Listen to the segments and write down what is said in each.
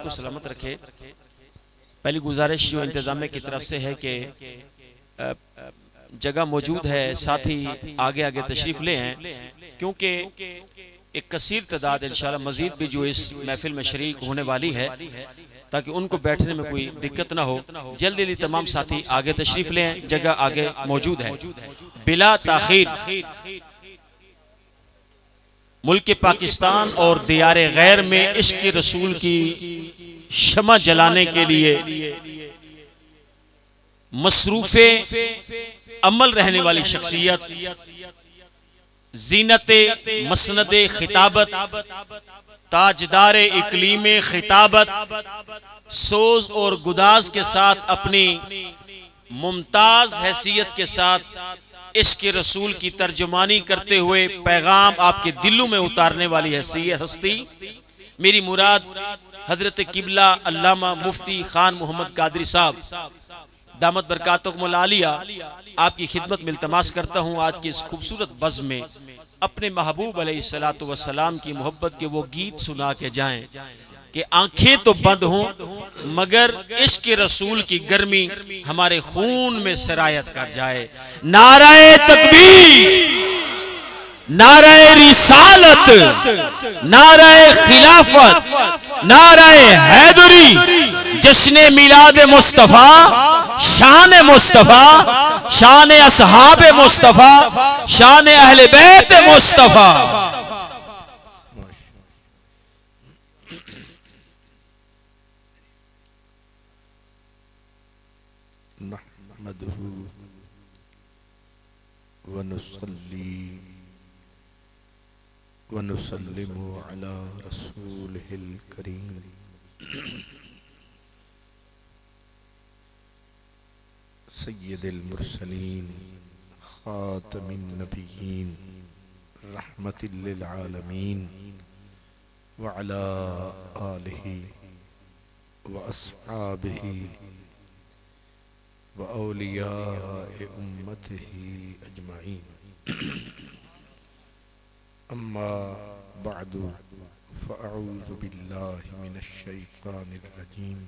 سب کو سلامت رکھے۔ پہلی گزارش جو انتظامیہ کی طرف سے ہے کہ جگہ موجود ہے، ساتھی آگے آگے تشریف لے ہیں، کیونکہ ایک کثیر تعداد انشاءاللہ مزید بھی جو اس محفل میں شریک ہونے والی ہے، تاکہ ان کو بیٹھنے میں کوئی دقت نہ ہو، جلدی تمام ساتھی آگے تشریف لیں، جگہ آگے موجود ہے۔ بلا تاخیر ملک پاکستان اور دیار غیر میں عشق رسول کی شمع جلانے کے لیے مصروف عمل رہنے والی شخصیت، زینت مسند خطابت، تاجدار اقلیم خطابت، سوز اور گداز کے ساتھ اپنی ممتاز حیثیت کے ساتھ عشق رسول کی ترجمانی کرتے ہوئے پیغام آپ کے دلوں میں اتارنے والی ہستی، میری مراد حضرت قبلہ علامہ مفتی خان محمد قادری صاحب دامت برکاتکم العالیہ، آپ کی خدمت میں التماس کرتا ہوں آج کی اس خوبصورت بزم میں اپنے محبوب علیہ السلام کی محبت کے وہ گیت سنا کے جائیں کہ آنکھیں تو بند ہوں مگر عشق رسول کی گرمی ہمارے خون میں سرایت کر جائے۔ نعرہ تکبیر، نعرہ رسالت، نعرہ خلافت، نعرہ حیدری، جشن میلاد مصطفیٰ، شان مصطفیٰ، شان اصحاب مصطفیٰ، شان اہل بیت مصطفیٰ۔ نحمده ونصلي ونسلم على رسوله الكريم سید المرسلین خاتم النبیین رحمت للعالمین وعلى آلہ واصحابہ وأولیاء أمته أجمعين أما بعد فأعوذ بالله من الشيطان الرجيم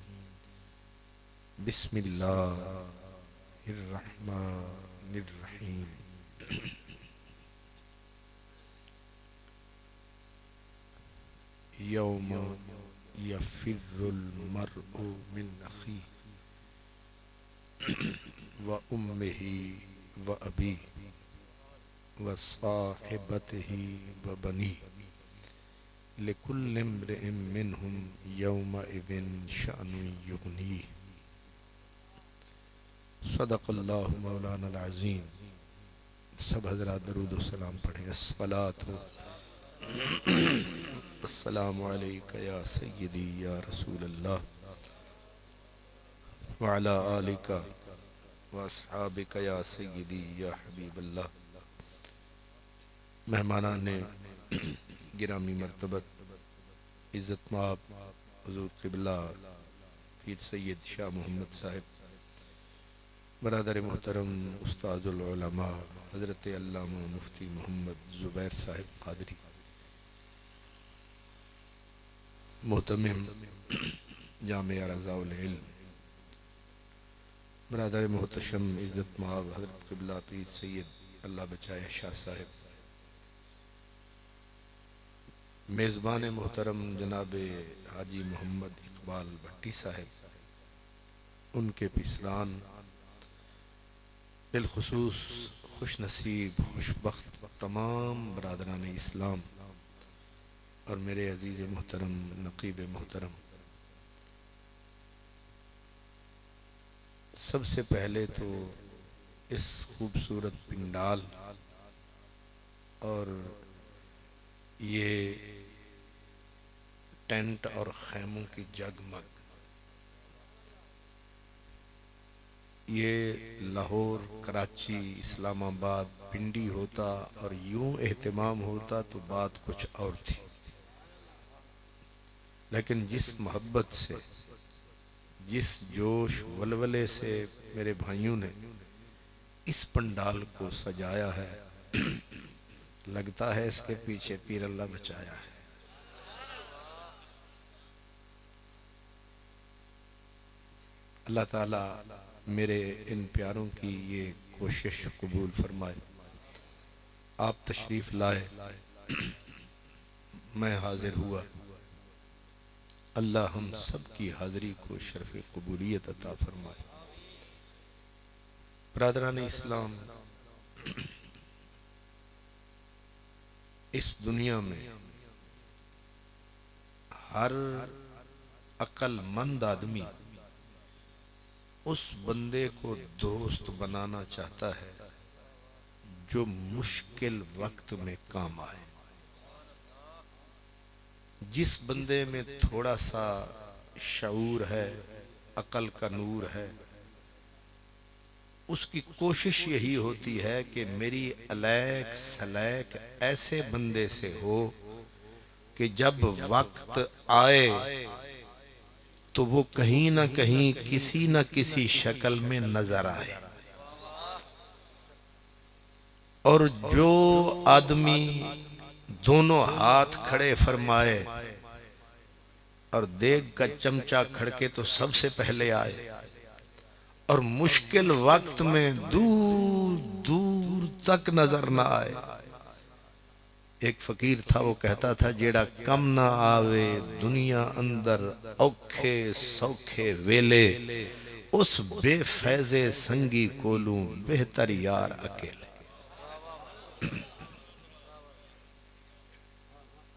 بسم الله الرحمن الرحيم يوم يفر المرء من أخيه وأمه وأبيه وصاحبته وبنيه لكل امرئ منهم يومئذ شأن يغنيه۔ صدق اللہ مولانا العظیم۔ سب حضرات درود و سلام پڑھیں۔ السلام علیکہ یا سیدی یا رسول اللہ وعلی آلکہ واصحابکہ یا سیدی یا حبیب اللہ۔ مہمانان گرامی مرتبت، عزت مآب حضور قبلہ پیر سید شاہ محمد صاحب، برادر محترم استاذ العلماء حضرت علامہ مفتی محمد زبیر صاحب قادری، محتمم جامعہ رضا العلم، برادر محتشم عزت مآب حضرت قبلہ پیر سید اللہ بچائے شاہ صاحب، میزبان محترم جناب حاجی محمد اقبال بھٹی صاحب، ان کے پیسران، بالخصوص خوش نصیب خوش بخت تمام برادران اسلام، اور میرے عزیز محترم نقیب محترم، سب سے پہلے تو اس خوبصورت پنڈال اور یہ ٹینٹ اور خیموں کی جگمگ، یہ لاہور، کراچی، اسلام آباد، پنڈی ہوتا اور یوں اہتمام ہوتا تو بات کچھ اور تھی، لیکن جس محبت سے، جس جوش ولولے سے میرے بھائیوں نے اس پنڈال کو سجایا ہے، لگتا ہے اس کے پیچھے پیر اللہ بچایا ہے۔ اللہ تعالیٰ میرے ان پیاروں کی یہ کوشش قبول فرمائے. آپ تشریف لائے، میں حاضر ہوا. اللہ ہم سب کی حاضری کو شرف قبولیت عطا فرمائے. برادران اسلام، اس دنیا میں ہر عقل مند آدمی اس بندے کو دوست بنانا چاہتا ہے جو مشکل وقت میں کام آئے. جس بندے میں تھوڑا سا شعور ہے، عقل کا نور ہے، اس کی کوشش یہی ہوتی ہے کہ میری الیک سلیک ایسے بندے سے ہو کہ جب وقت آئے تو وہ کہیں نہ کہیں کسی نہ کسی شکل میں نظر آئے. اور جو آدمی دونوں ہاتھ کھڑے فرمائے اور دیگ کا چمچہ کھڑکے تو سب سے پہلے آئے، اور مشکل وقت میں دور دور تک نظر نہ آئے. ایک فقیر تھا، وہ کہتا تھا جیڑا کم نہ آوے دنیا اندر اوکھے سوکھے ویلے، اس بے فیض سنگی کولوں بہتر یار اکیلے.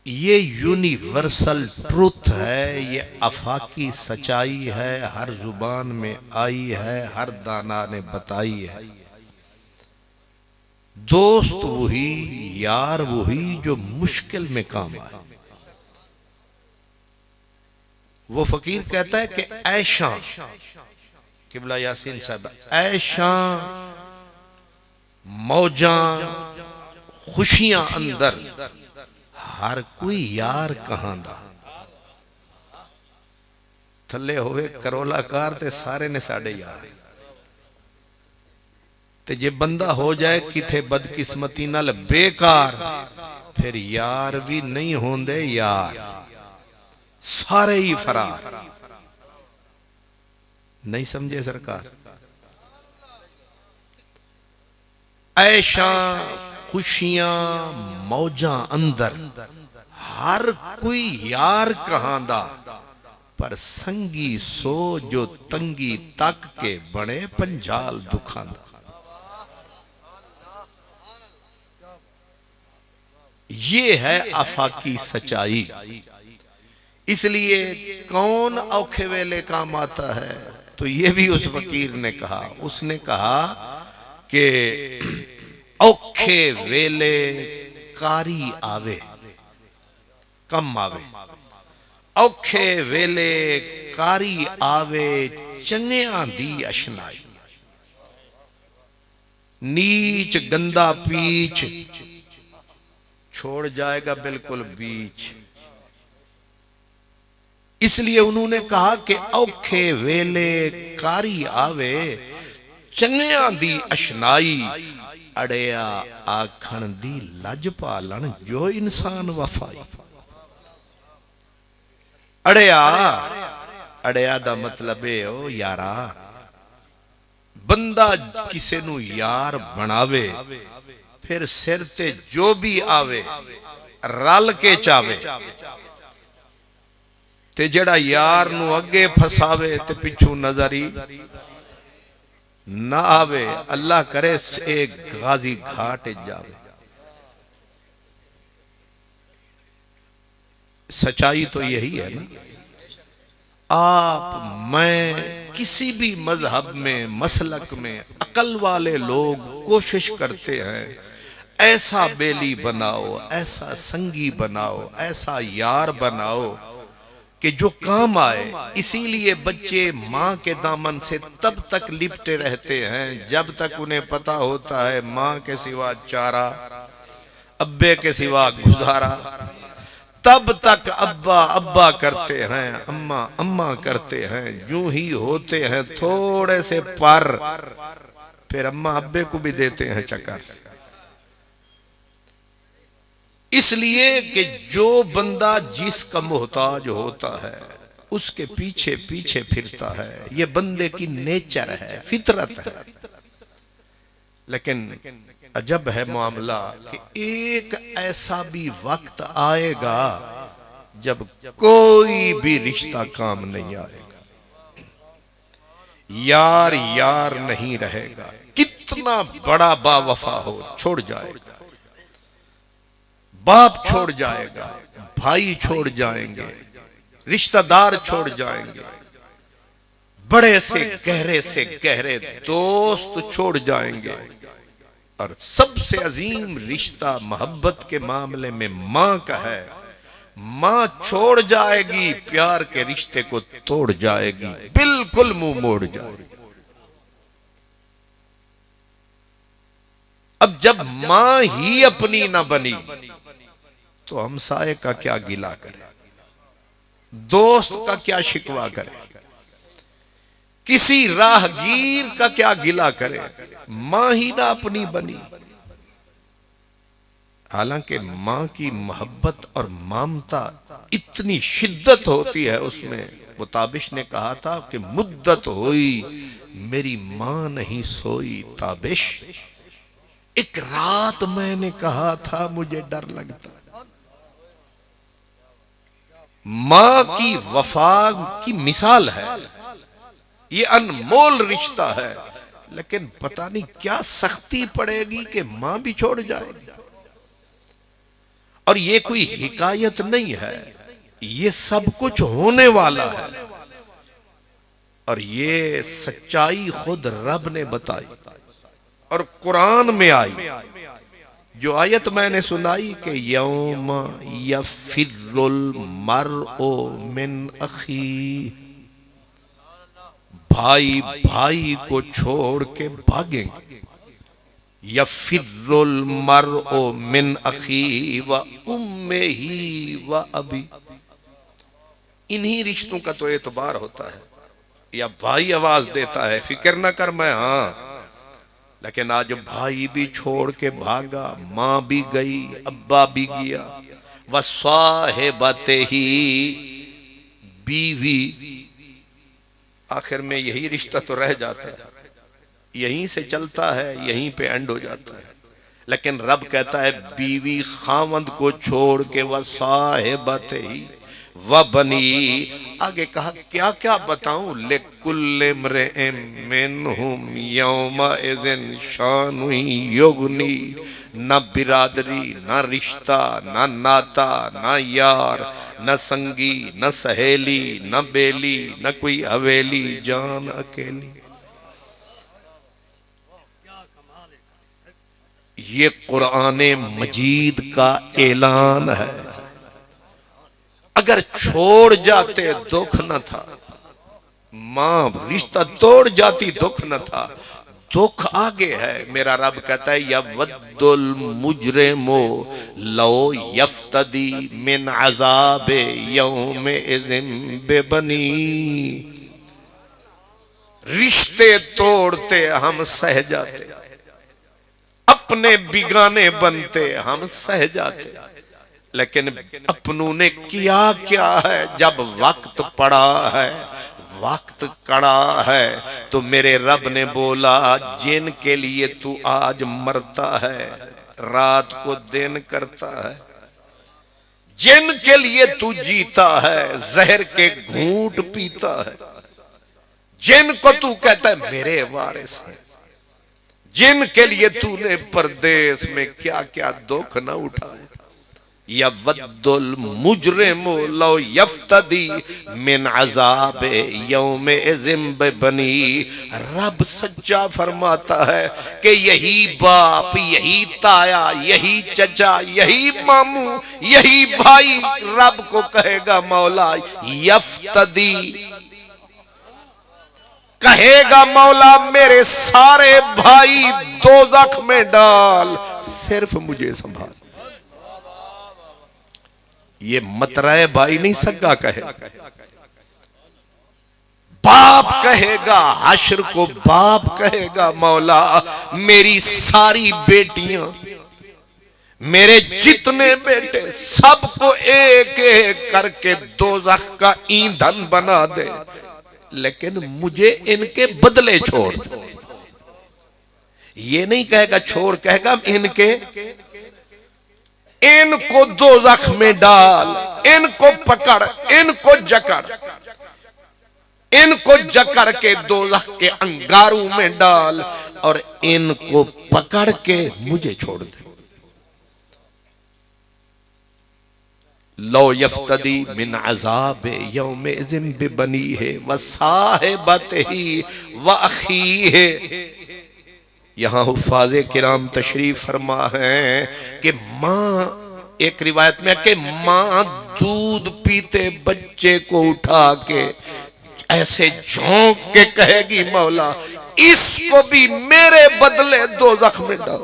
یہ یونیورسل ٹروتھ ہے، یہ آفاقی سچائی ہے، ہر زبان میں آئی ہے، ہر دانا نے بتائی ہے. دوست وہی، یار وہی جو مشکل میں کام آئے. وہ فقیر کہتا ہے کہ عیشاں، قبلہ یاسین صاحب، عیشاں موجاں خوشیاں اندر ہر کوئی یار کہاں دا. تھلے ہوئے کرولا کار تے سارے نے ساڑے یار، تے جے بندہ ہو جائے کتھے بدقسمتی نال بیکار، پھر یار بھی نہیں ہوندے یار، سارے ہی فرار. نہیں سمجھے سرکار؟ عیشاں خوشیاں موجاں اندر ہر کوئی یار کہاں دا، پر سنگی سو جو تنگی تک کے بڑے پنجال دکھاں دا. یہ ہے آفاقی سچائی. اس لیے کون اوکھے ویلے کام آتا ہے؟ تو یہ بھی اس فقیر نے کہا. اس نے کہا کہ اوکھے ویلے کاری آوے کم آوے، اوکھے ویلے کاری آوے چنگیاں دی اشنائی. نیچ گندا پیچ چھوڑ جائے گا بالکل بیچ. اس لیے انہوں نے کہا کہ اوکھے ویلے کاری آوے چنگیاں دی اشنائی، اڑیا آکھن دی لج پالن جو انسان وفائی. اڑیا دا مطلب ہے او یارا، بندہ کسے نو یار بناوے پھر سر تے جو بھی آوے رل کے چاوے، تے جڑا یار نو اگے پھساوے تے پچھو نظری نہ آوے. اللہ کرے ایک غازی گھاٹ جاوے. سچائی تو یہی ہے نا. آپ میں کسی بھی مذہب میں مسلک میں عقل والے لوگ کوشش کرتے ہیں ایسا بیلی بناؤ، ایسا سنگی بناؤ، ایسا یار بناؤ کہ جو کام آئے. اسی لیے بچے ماں کے دامن سے تب تک لپٹے رہتے ہیں جب تک انہیں پتا ہوتا ہے ماں کے سوا چارہ، ابے کے سوا گزارا. تب تک ابا ابا کرتے ہیں، اماں اماں کرتے ہیں. جو ہی ہوتے ہیں تھوڑے سے پر، پھر اماں ابے کو بھی دیتے ہیں چکر. اس لیے کہ جو بندہ جس کا محتاج ہوتا ہے اس کے پیچھے پیچھے پھرتا ہے. یہ بندے کی نیچر ہے، فطرت ہے. لیکن عجب ہے معاملہ کہ ایک ایسا بھی وقت آئے گا جب کوئی بھی رشتہ کام نہیں آئے گا. یار یار نہیں رہے گا. کتنا بڑا با وفا ہو چھوڑ جائے گا. باپ چھوڑ جائے گا، بھائی چھوڑ جائیں گے، رشتہ دار چھوڑ جائیں گے، بڑے سے گہرے دوست چھوڑ جائیں گے. اور سب سے عظیم رشتہ محبت کے معاملے میں ماں کا ہے. ماں چھوڑ جائے گی، پیار کے رشتے کو توڑ جائے گی، بالکل منہ موڑ جائے گی. اب جب ماں ہی اپنی نہ بنی تو ہمسائے کا کیا گلہ کرے، دوست کا کیا شکوہ کرے، کسی راہگیر کا کیا گلہ کرے. ماں ہی نہ اپنی بنی. حالانکہ ماں کی محبت اور ممتا اتنی شدت ہوتی ہے اس میں. وہ تابش نے کہا تھا کہ مدت ہوئی میری ماں نہیں سوئی تابش، ایک رات میں نے کہا تھا مجھے ڈر لگتا. ماں کی وفا کی مثال ہے. یہ انمول رشتہ ہے. لیکن پتہ نہیں کیا سختی پڑے گی کہ ماں بھی چھوڑ جائے گی. اور یہ کوئی حکایت نہیں ہے، یہ سب کچھ ہونے والا ہے. اور یہ سچائی خود رب نے بتائی اور قرآن میں آئی. جو آیت میں نے سنائی کہ یوم یفر المرء من اخی، بھائی بھائی کو چھوڑ کے بھاگیں گے. یفر المرء من اخی و امہ و ابی. انہی رشتوں کا تو اعتبار ہوتا ہے. یا بھائی آواز دیتا ہے فکر نہ کر میں ہاں، لیکن آج بھائی بھی چھوڑ کے بھاگا، ماں بھی گئی، ابا بھی گیا. وصاحبتہ، بیوی. آخر میں یہی رشتہ تو رہ جاتا ہے، یہیں سے چلتا ہے، یہیں پہ اینڈ ہو جاتا ہے. لیکن رب کہتا ہے بیوی خاوند کو چھوڑ کے وصاحبتہ وبنی. آگے کہا کیا کیا بتاؤں، لِكُلِّ امْرِئٍ مِّنْهُمْ يَوْمَئِذٍ شَانٌ یغنی. نہ برادری، نہ رشتہ، نہ ناتا، نہ یار، نہ سنگی، نہ سہیلی، نہ بیلی، نہ کوئی حویلی، جان اکیلی. یہ قرآن مجید کا اعلان ہے. اگر چھوڑ جاتے دکھ نہ تھا، ماں رشتہ توڑ جاتی دکھ نہ تھا. دکھ آگے ہے. میرا رب کہتا ہے یود المجرم لو یفتدی من عذاب یومئذ ببنی. رشتے توڑتے ہم سہ جاتے، اپنے بیگانے بنتے ہم سہ جاتے. لیکن اپنوں نے کیا کیا ہے. جب وقت پڑا ہے، وقت کڑا ہے، تو میرے رب نے بولا جن کے لیے تو آج مرتا ہے، رات کو دن کرتا ہے، جن کے لیے تو جیتا ہے، زہر کے گھونٹ پیتا ہے، جن کو تو کہتا ہے میرے وارث ہیں، جن کے لیے تو نے پردیس میں کیا کیا دکھ نہ اٹھائے. یود المجرم لو یفتدی من عذاب یومئذ ببنی. رب سچا فرماتا ہے کہ یہی باپ، یہی تایا، یہی چچا، یہی ماموں، یہی بھائی رب کو کہے گا مولا یفتدی، کہے گا مولا میرے سارے بھائی دوزخ میں ڈال، صرف مجھے سنبھال. یہ مترائے بھائی نہیں سگا کہے، باپ کہے گا. حشر کو باپ کہے گا مولا میری ساری بیٹیاں، میرے جتنے بیٹے سب کو ایک ایک کر کے دوزخ کا ایندھن بنا دے، لیکن مجھے ان کے بدلے چھوڑ۔ یہ نہیں کہے گا چھوڑ، کہے گا ان کو دوزخ میں ڈال، ان کو پکڑ، ان کو جکڑ، ان کو جکڑ کے دوزخ کے انگاروں میں ڈال، اور ان کو پکڑ کے مجھے چھوڑ دے۔ لو یفتدی من عذاب یومئذ ببنیہ وصاحبتہ واخیہ۔ یہاں حفاظ کرام تشریف فرما ہے کہ ماں، ایک روایت میں کہ ماں دودھ پیتے بچے کو اٹھا کے ایسے جھونک کے کہے گی مولا اس کو بھی میرے بدلے دوزخ میں ڈال۔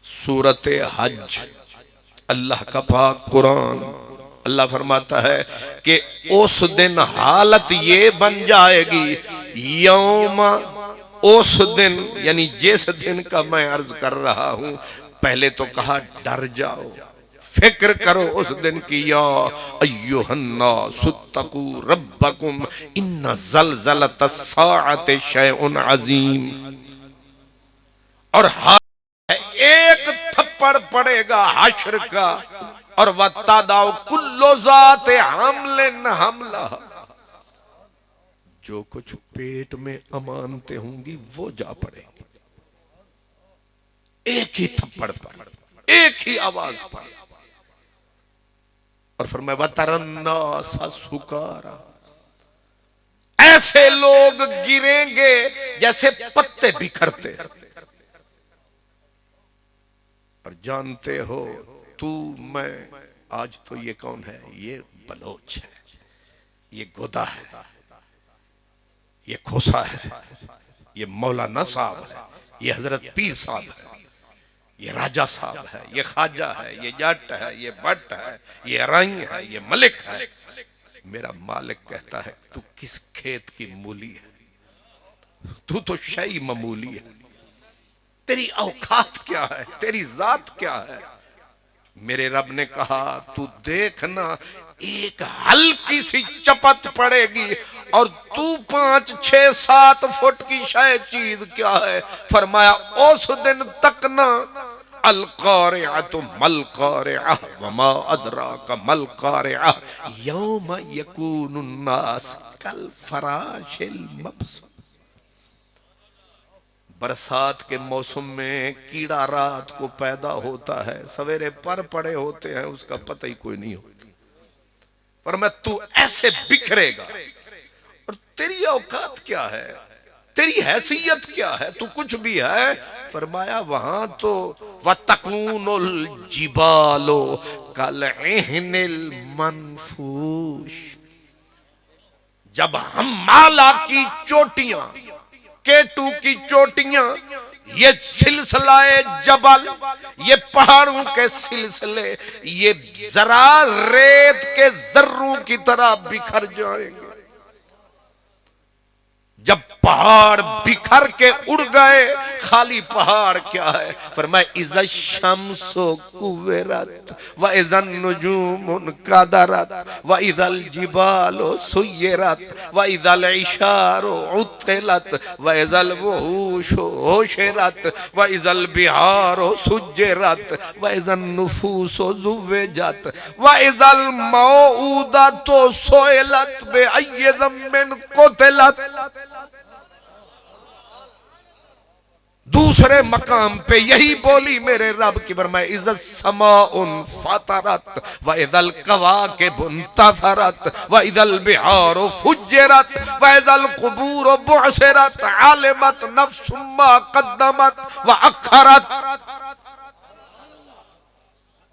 سورۃ حج، اللہ کا پاک قرآن، اللہ فرماتا ہے کہ اس دن حالت یہ بن جائے گی، یوم، اس دن یعنی جس دن کا میں عرض کر رہا ہوں، پہلے تو کہا ڈر جاؤ، فکر کرو اس دن کی، یا ایھا الناس اتقوا ربکم ان زلزلۃ الساعۃ شیء عظیم۔ اور ایک تھپڑ پڑے گا حشر کا، اور وَتَضَعُ كُلُّ ذَاتِ حَمْلٍ حَمْلَهَا۔ جو کچھ پیٹ میں امانتیں ہوں گی وہ جا پڑے گی، ایک ہی تھپڑ پر، ایک ہی آواز پر۔ اور فرمایا وَتَرَى النَّاسَ سُكَارَىٰ، ایسے لوگ گریں گے جیسے پتے بکھرتے۔ اور جانتے ہو تو میں، آج تو یہ کون ہے؟ یہ بلوچ ہے، یہ گودا ہے، یہ کھوسا ہے، یہ مولانا صاحب ہے، یہ حضرت پیر صاحب ہے، یہ راجہ صاحب ہے، یہ خواجہ ہے، یہ جٹ ہے، یہ بٹ ہے، یہ رائی ہے، یہ ملک ہے۔ میرا مالک کہتا ہے تو کس کھیت کی مولی ہے؟ تو شیء معمولی ہے، تیری اوقات کیا ہے، تیری ذات کیا ہے؟ میرے رب نے کہا تو دیکھنا ایک ہلکی سی چپت پڑے گی اور تو 5 6 7 فٹ کی شاید چیز کیا ہے؟ فرمایا اس دن تک نہ، القارعۃ ملقارعہ وما ادراک ملقارعہ یوم یکون الناس کالفراش المبثوث۔ برسات کے موسم میں کیڑا رات کو پیدا ہوتا ہے، سویرے پر پڑے ہوتے ہیں، اس کا پتہ ہی کوئی نہیں ہوتا۔ فرمایا تو ایسے بکھرے گا، اور تیری اوقات کیا ہے، تیری حیثیت کیا ہے، تو کچھ بھی ہے؟ فرمایا وہاں تو وَتَكُونُ الْجِبَالُ كَالْعِهْنِ الْمَنْفُوشِ، جب ہم مالا کی چوٹیاں، کیٹو کی چوٹیاں، یہ سلسلہ جبل، یہ پہاڑوں کے سلسلے، یہ ذرا ریت کے ذروں کی طرح بکھر جائیں گے۔ جب پہاڑ بکھر کے اڑ گئے، خالی پہاڑ کیا ہے؟ فرمایا اذا الشمس کورت واذا النجوم انکدرت واذا الجبال سیرت واذا العشار عطلت واذا الوحوش حشرت واذا البحار سجرت واذا النفوس زوجت واذا الموءودۃ سئلت بأی ذنب قتلت۔ دوسرے مقام پہ یہی بولی میرے رب کی، فرمایا اذا السماء انفطرت واذا الکواکب انتثرت واذا البحار فجرت واذا القبور بعثرت علمت نفس ما قدمت واخرت۔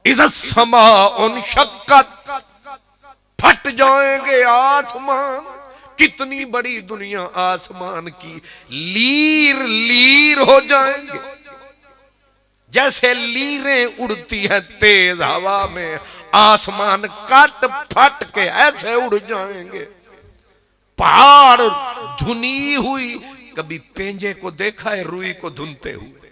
اذا السماء انشقت، پھٹ جائیں گے آسمان، کتنی بڑی دنیا آسمان کی لیر لیر ہو جائیں گے، جیسے لیریں اڑتی ہیں تیز ہوا میں، آسمان کٹ پھٹ کے ایسے اڑ جائیں گے۔ پہاڑ دھنی ہوئی، کبھی پینجے کو دیکھا ہے روئی کو دھنتے ہوئے؟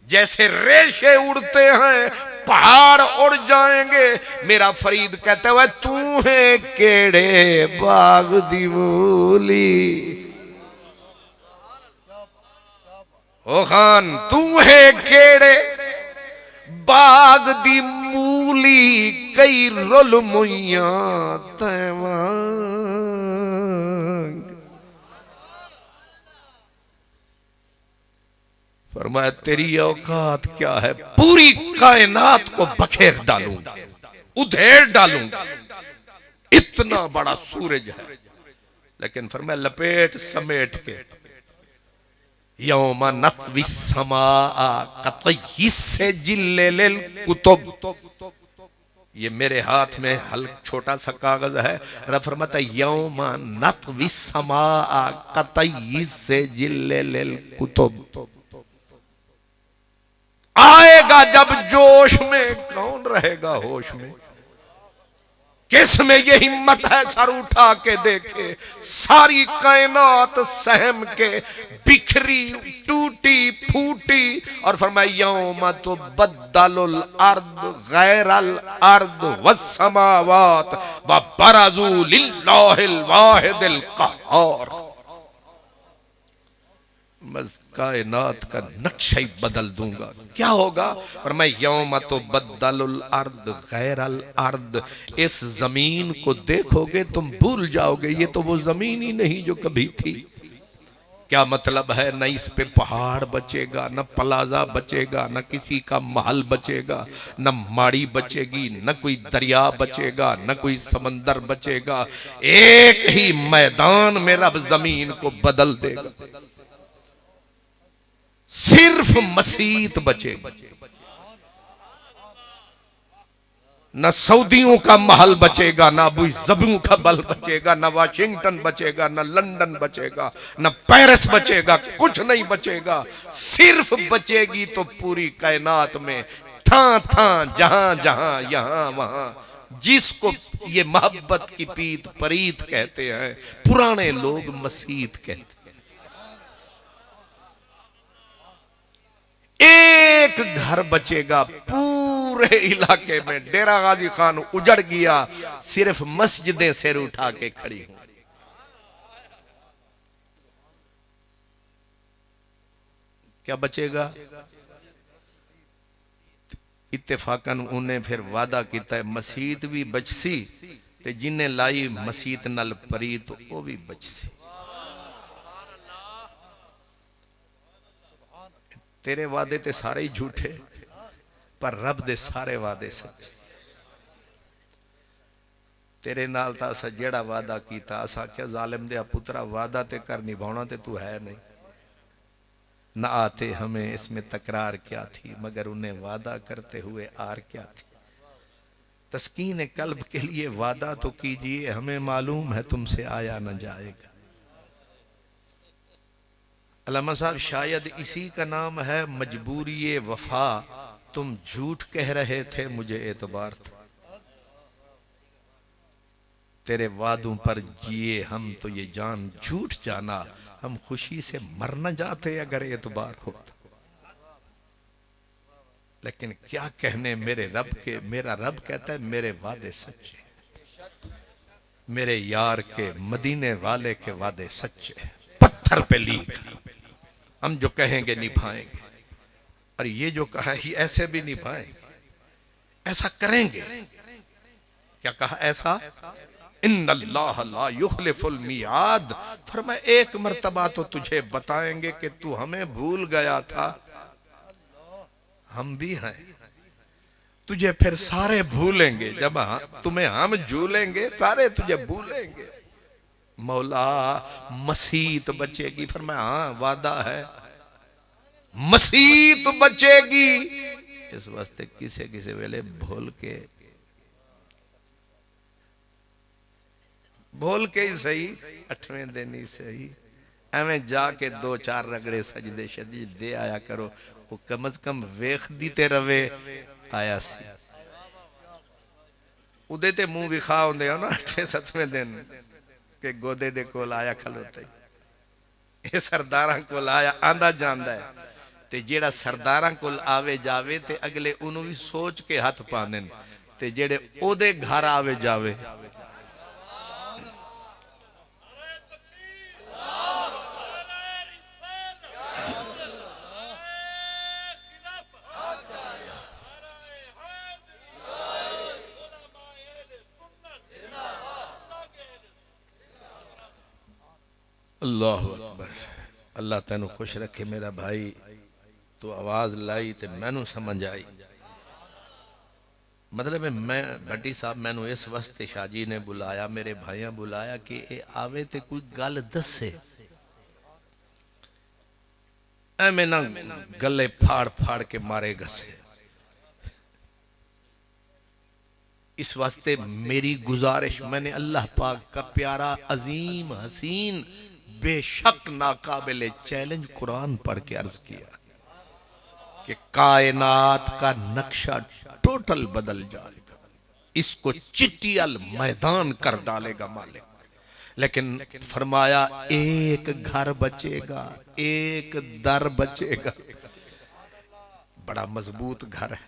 جیسے ریشے اڑتے ہیں پہاڑ اڑ جائیں گے. میرا فرید کہتا ہے تو ہے کیڑے باغ دی مولی. او خان تو ہے کیڑے باغ دی مولی کئی رول مویاں تیوان. فرمایا تیری اوقات کیا ہے؟ پوری کائنات کو بکھیر ڈالوں گا، ادھیڑ ڈالوں گا، اتنا بڑا سورج ہے. لیکن فرمایا لپیٹ سمیٹ کے یوم نطوی السماء کطی السجل للکتب. یہ میرے ہاتھ میں چھوٹا سا کاغذ ہے. رب فرماتا ہے یوم نطوی السماء کطی السجل للکتب. آئے گا جب جوش میں، کون رہے گا ہوش میں؟ کس میں یہ ہمت ہے سر اٹھا کے دیکھے؟ ساری کائنات سہم کے بکھری ٹوٹی پھوٹی. اور فرمایا یوم تبدل الارض غیر الارض والسماوات وبرزوا للہ الواحد القہار. میں کائنات کا نقشہ ہی بدل دوں گا. کیا ہوگا؟ فرمایا یوم تبدل الارض غیر الارض. اس زمین کو دیکھو گے تم بھول جاؤ گے یہ تو وہ زمین ہی نہیں جو کبھی تھی. کیا مطلب ہے؟ نہ اس پہ پہاڑ بچے گا، نہ پلازا بچے گا، نہ کسی کا محل بچے گا، نہ ماڑی بچے گی، نہ کوئی دریا بچے گا، نہ کوئی سمندر بچے گا. ایک ہی میدان میں رب زمین کو بدل دے گا. صرف مسیت بچے گا. نہ سعودیوں کا محل بچے گا، نہ ابو ظبیوں کا محل بچے گا، نہ واشنگٹن بچے گا، نہ لندن بچے گا، نہ پیرس بچے گا. کچھ نہیں بچے گا. صرف بچے گی تو پوری کائنات میں تھاں تھاں جہاں جہاں یہاں وہاں. جس کو یہ محبت کی پیت پریت کہتے ہیں، پرانے لوگ مسیت کہتے ہیں. ایک گھر بچے گا پورے علاقے میں. ڈیرہ غازی خان اجڑ گیا، صرف مسجدیں سر اٹھا کے کھڑی ہوں. کیا بچے گا؟ اتفاقاً انہیں پھر وعدہ کیتا ہے مسجد بھی بچسی تے جنہیں لائی مسجد نل پریت وہ بھی بچسی. تیرے وعدے تے سارے ہی جھوٹے پر رب دے سارے وعدے سچے. تیرے نال تا اسا جیڑا وعدہ کیتا اسا کیا ظالم دیا پترا وعدہ تے کر نبھاونا تے تو ہے نہیں. نہ آتے ہمیں اس میں تکرار کیا تھی مگر انہیں وعدہ کرتے ہوئے آر کیا تھی. تسکین قلب کے لیے وعدہ تو کیجئے، ہمیں معلوم ہے تم سے آیا نہ جائے گا. علامہ صاحب شاید اسی کا نام ہے مجبوری وفا. تم جھوٹ کہہ رہے تھے مجھے اعتبار تھا. تیرے وعدوں پر جیے ہم تو یہ جان جھوٹ جانا. ہم خوشی سے مر نہ جاتے اگر اعتبار ہوتا. لیکن کیا کہنے میرے رب کے. میرا رب کہتا ہے میرے وعدے سچے، میرے یار کے مدینے والے کے وعدے سچے. پتھر پہ لکھ ہم جو کہیں گے نبھائیں گے. اور یہ جو کہا ہی ایسے بھی نبھائیں گے، ایسا کریں گے. کیا کہا؟ ایسا ان اللہ لا یخلف المیعاد. فرمایا ایک مرتبہ تو تجھے بتائیں گے کہ تو ہمیں بھول گیا تھا. ہم بھی ہیں. تجھے پھر سارے بھولیں گے. جب تمہیں ہم جھولیں گے سارے تجھے بھولیں گے. مولا مسیت بچے گی. فرمایا ہاں وعدہ ہے مسیت بچے گی. اس واسطے کسے ویلے بھول کے ہی صحیح 8ویں دن ہی صحیح ایویں جا کے 2-4 رگڑے سجدے شدید دے آیا کرو. وہ کم از کم ویخ دیتے روے آیا سی. ادھے تے منہ بھی خواہ ہوندے ہو نا 8ویں دن کہ گودے دے کول آیا کھلوتے. یہ سرداراں کول آیا آندہ جاندہ ہے. تے جیڑا سرداراں کول آوے جاوے تے اگلے انہوں بھی سوچ کے ہاتھ پاندن تے جیڑے او دے گھر آوے جاوے اللہ اکبر اللہ تینوں خوش رکھے میرا بھائی تو آواز لائی تے میں نو سمجھ آئی مطلب ہے میں بھٹی صاحب میں نو اس وقت شاہ جی نے بلایا میرے بھائیاں بلایا کہ اے آوے تے کوئی گل دسے اے میں نہ گلے پھاڑ پھاڑ کے مارے گسے اس واسطے میری گزارش میں نے اللہ پاک کا پیارا عظیم حسین بے شک ناقابل چیلنج قرآن پڑھ کے عرض کیا کہ کائنات کا نقشہ ٹوٹل بدل جائے گا اس کو چٹیل میدان کر ڈالے گا مالک لیکن فرمایا ایک گھر بچے گا ایک در بچے گا بڑا مضبوط گھر ہے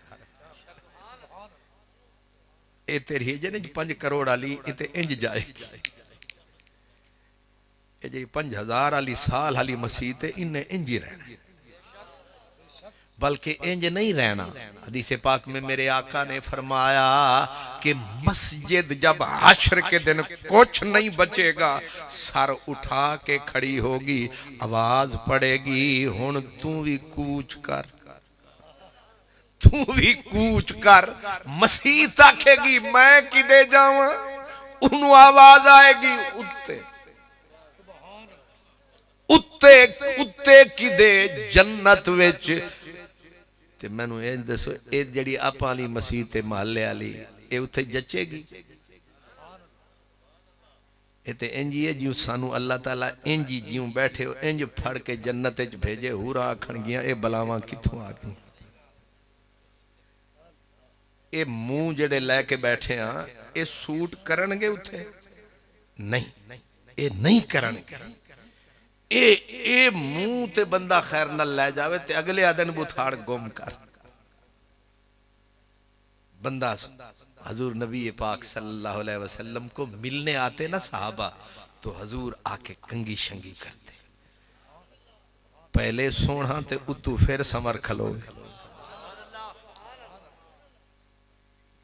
اے تیری جنج 5 کروڑ علی اتے انج جائے گی اے جی 5000 علی سال علی مسیح تے انہیں انجی رہنا بلکہ انج نہیں رہنا حدیث پاک میں میرے آقا نے فرمایا کہ مسجد جب حشر کے دن کچھ نہیں بچے گا سر اٹھا کے کھڑی ہوگی آواز پڑے گی ہن تو بھی کوچ کر تو بھی کوچ کر مسیح تاکھے گی میں کی دے جاؤں انہوں آواز آئے گی اتے کی دے جنت ویچ تے میں نو اے دسو اے جڑی اپا علی مسیح تے محلے علی اے اتے جچے گی اے تے انجی ہے جیوں سانو اللہ تعالیٰ انجی جیوں بیٹھے ہو انج پھڑ کے جنت وچ بھیجے ہورا آکھن گیا اے بلاواں کتھوں آ گئی اے منہ جڑے لے کے بیٹھے ہاں اے سوٹ کرنگے اٹھے نہیں اے نہیں کرنگے اے منہ تے بندہ خیر نہ لے جاوے تے اگلے آدن بتھاڑ گم کر بندہ حضور نبی پاک صلی اللہ علیہ وسلم کو ملنے آتے نا صحابہ تو حضور آکے کنگی شنگی کرتے پہلے سونا تے اتو پھر سمر کھلو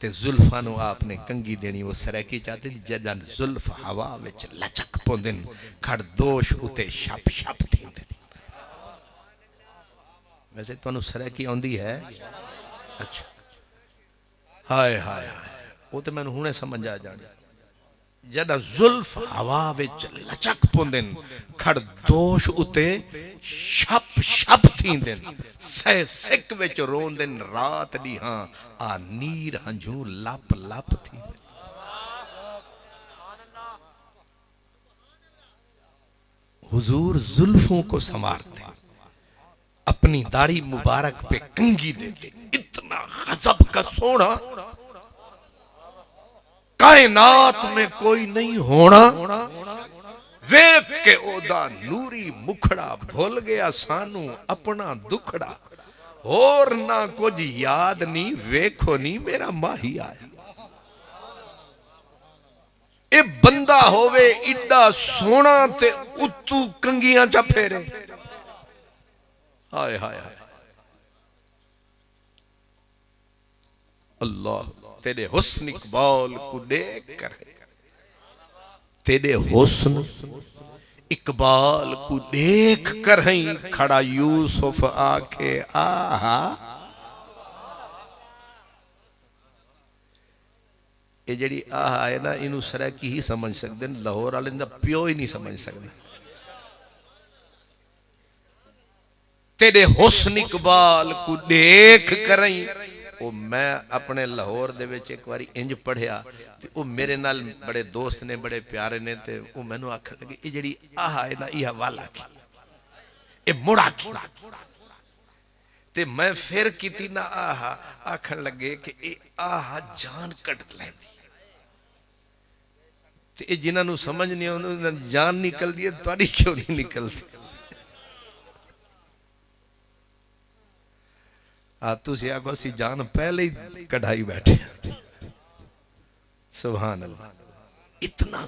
تے زلفانو آپ نے کنگی دینی وہ سریکی چاہتے تھی جدن زلف ہوا وچ لچک پوندن کھڑ دوش اتے شپ شپ تھیں دن ویسے تو انہوں سریکی آندی ہے اچھا ہائے ہائے ہائے وہ تو میں نے ہونے سمجھا جانے جدن زلف ہوا وچ لچک پوندن کھڑ دوش اتے شپ شپ تھیں دن سہ سک وچ رون دن رات دی ہاں آ نیر ہنجوں لپ لپ تھی حضور زلفوں کو سمارتے اپنی داڑھی مبارک پہ کنگی دیتے اتنا غضب کا سونا کائنات میں کوئی نہیں ہونا ویک کے اودا نوری مکھڑا بھول گیا سانو اپنا دکھڑا اور نہ کچھ یاد نہیں ویکھو نہیں میرا ماہی آیا اے بندہ ہووے اڈا سونا تے اتو کنگیاں چا پھیرے آئے ہائے ہائے اللہ تیرے حسن اقبال کو دیکھ کر تیرے حسن اقبال کو دیکھ کر ہیں کھڑا یوسف آکے آہا یہ جڑی آہا ہے نا انہوں سریکی ہی سمجھ سکتے ہیں لاہور آلندہ پیو ہی نہیں سمجھ سکتے تیرے حسن اقبال کو دیکھ کر ہیں وہ میں اپنے لاہور دے وچ ایک واری انج پڑھیا وہ میرے نال بڑے دوست نے بڑے پیارے نے تے وہ میں نو آکھن لگے یہ جڑی آہا ہے نا یہ والا کی یہ مڑا کی تے میں پھر کیتی نا آہا آکھن لگے کہ یہ آہا جان کٹ لیں دی تے جنہاں نو سمجھ نہیں انہوں جان نکل دی تواڈی کیوں نہیں نکل دی تسی آگو سی جان پہلے ہی کڑھائی بیٹھے. سبحان اللہ. اتنا